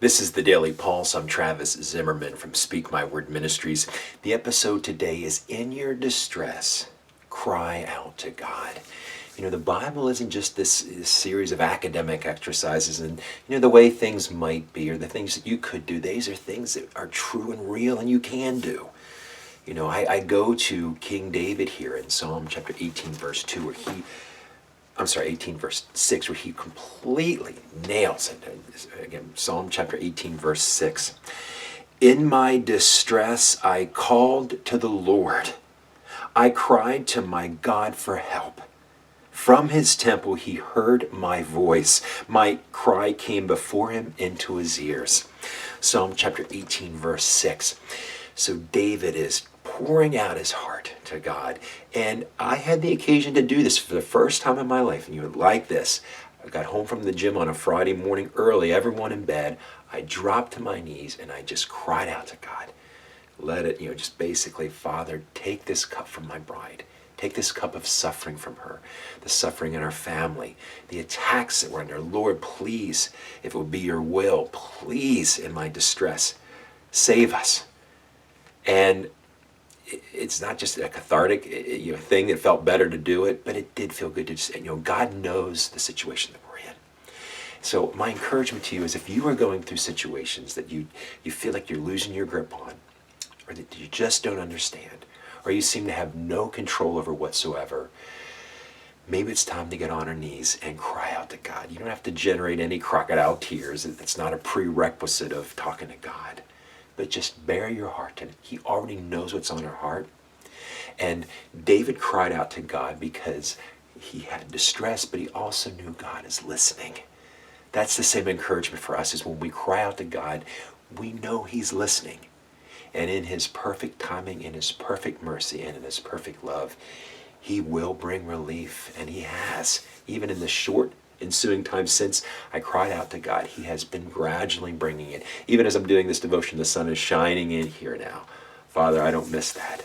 This is the Daily Pulse. I'm Travis Zimmerman from Speak My Word Ministries. The episode today is In Your Distress, Cry Out to God. You know, the Bible isn't just this series of academic exercises and, the way things might be or the things that you could do. These are things that are true and real and you can do. I go to King David here in Psalm chapter 18, verse 2, where 18 verse 6, where he completely nails it. Again, Psalm chapter 18, verse 6. In my distress, I called to the Lord. I cried to my God for help. From his temple, he heard my voice. My cry came before him into his ears. Psalm chapter 18, verse 6. So David is pouring out his heart to God. And I had the occasion to do this for the first time in my life. And you would like this. I got home from the gym on a Friday morning early, everyone in bed. I dropped to my knees and I just cried out to God. Let it, just basically, Father, take this cup from my bride. Take this cup of suffering from her, the suffering in our family, the attacks that we're under. Lord, please, if it would be your will, please, in my distress, save us. And it's not just a cathartic thing that felt better to do it, but it did feel good to just, God knows the situation that we're in. So my encouragement to you is if you are going through situations that you feel like you're losing your grip on, or that you just don't understand, or you seem to have no control over whatsoever, maybe it's time to get on our knees and cry out to God. You don't have to generate any crocodile tears. It's not a prerequisite of talking to God. But just bare your heart to him. He already knows what's on our heart. And David cried out to God because he had distress, but he also knew God is listening. That's the same encouragement for us, is when we cry out to God, we know he's listening. And in his perfect timing, in his perfect mercy, and in his perfect love, he will bring relief. And he has. Even in the short ensuing time since I cried out to God, he has been gradually bringing it. Even as I'm doing this devotion, the sun is shining in here now. Father, I don't miss that.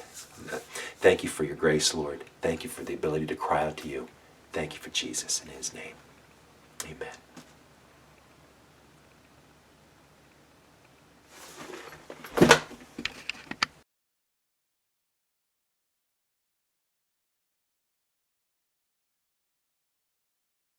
Thank you for your grace, Lord. Thank you for the ability to cry out to you. Thank you for Jesus in his name. Amen.